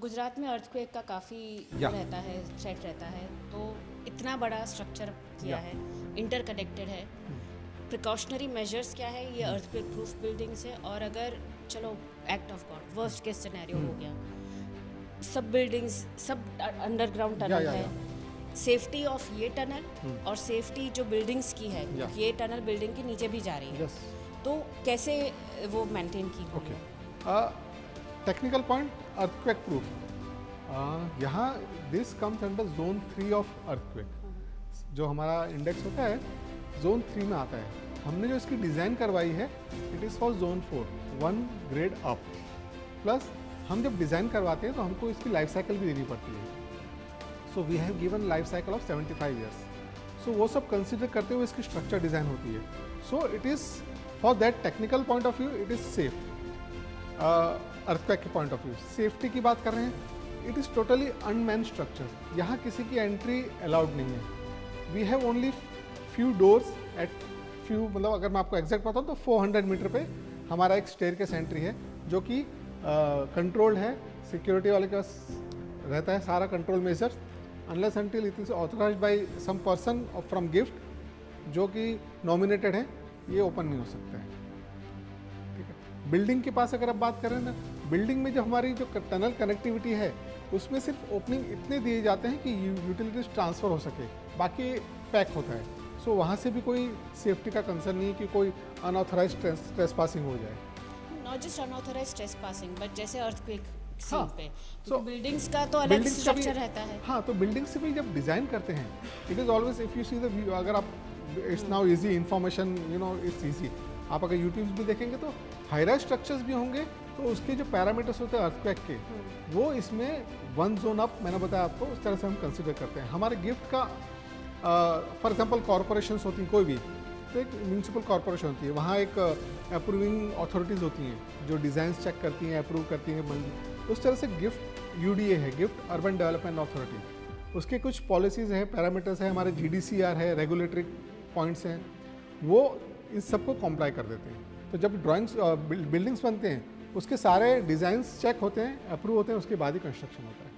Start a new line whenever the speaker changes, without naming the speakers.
गुजरात में अर्थक्वेक का काफ़ी
या
रहता है, थ्रेट रहता है, तो इतना बड़ा स्ट्रक्चर किया
या
है, इंटरकनेक्टेड है, प्रिकॉशनरी मेजर्स क्या है, ये अर्थक्वेक प्रूफ बिल्डिंग्स है। और अगर चलो act of God worst case scenario हो गया, सब बिल्डिंग्स सब अंडरग्राउंड टनल
या
है, सेफ्टी ऑफ ये टनल और सेफ्टी जो बिल्डिंग्स की है,
या
ये टनल बिल्डिंग के नीचे भी जा रही है,
यस
तो कैसे वो मेंटेन की
ओके
होगी?
टेक्निकल पॉइंट अर्थक्वेक प्रूफ यहाँ this comes under zone 3 of earthquake. जो हमारा इंडेक्स होता है जोन 3 में आता है। हमने जो इसकी डिज़ाइन करवाई है it is for zone 4 1 grade up. Plus हम जब डिज़ाइन करवाते हैं तो हमको इसकी लाइफ साइकिल भी देनी पड़ती है। So we have given life cycle of 75 years. So वो सब कंसिडर करते हुए इसकी स्ट्रक्चर डिज़ाइन होती है। So it is for that technical point of view it is safe. Earthquake के पॉइंट ऑफ व्यू सेफ्टी की बात कर रहे हैं, it is totally unmanned structure. यहाँ किसी की एंट्री अलाउड नहीं है। We have only few doors at few, मतलब अगर मैं आपको एग्जैक्ट बताऊँ तो 400 मीटर पे हमारा एक स्टेयरकेस एंट्री है जो कि कंट्रोल्ड है। सिक्योरिटी वाले के पास रहता है सारा control major, unless until it is authorised by some person from gift जो कि नॉमिनेटेड है, ये ओपन नहीं हो सकता है। ठीक है, बिल्डिंग के पास अगर आप बात करें ना, बिल्डिंग में जो हमारी जो टनल कनेक्टिविटी है उसमें सिर्फ ओपनिंग इतने दिए जाते हैं कि यूटिलिटीज ट्रांसफ़र हो सके, बाकी पैक होता है। सो वहाँ से भी कोई सेफ्टी का कंसर्न नहीं है कि कोई अनऑथराइज ट्रेसपासिंग हो जाए।
Not just unauthorised trespassing but जैसे अर्थक्वेक सीन
हाँ,
पे,
so,
क्योंकि बिल्डिंग्स का तो अलग
बिल्डिंग्स का भी
स्ट्रक्चर रहता है।
हाँ, तो बिल्डिंग से भी जब डिज़ाइन करते हैं it is always if you see the view, अगर आप it's now easy information you know it's easy, आप अगर यूट्यूब भी देखेंगे तो हाई-राइज स्ट्रक्चर्स भी होंगे तो उसके जो पैरामीटर्स होते हैं अर्थक्वेक के वो इसमें 1 जोन अप मैंने बताया आपको, उस तरह से हम कंसिडर करते हैं। हमारे गिफ्ट का फॉर एग्जांपल कॉरपोरेशंस होती हैं कोई भी, तो एक म्यूनसिपल कॉरपोरेशन होती है, वहाँ एक अप्रूविंग अथॉरिटीज़ होती हैं जो डिज़ाइंस चेक करती हैं, अप्रूव करती हैं। उस तरह से गिफ्ट यूडीए है, गिफ्ट अर्बन डेवलपमेंट अथॉरिटी, उसके कुछ पॉलिसीज़ हैं, पैरामीटर्स हैं, हमारे जीडीसीआर है, रेगुलेटरी पॉइंट्स हैं, वो इस सबको कॉम्प्लाई कर देते हैं। तो जब ड्राइंग्स बिल्डिंग्स बनते हैं उसके सारे डिज़ाइंस चेक होते हैं, अप्रूव होते हैं, उसके बाद ही कंस्ट्रक्शन होता है।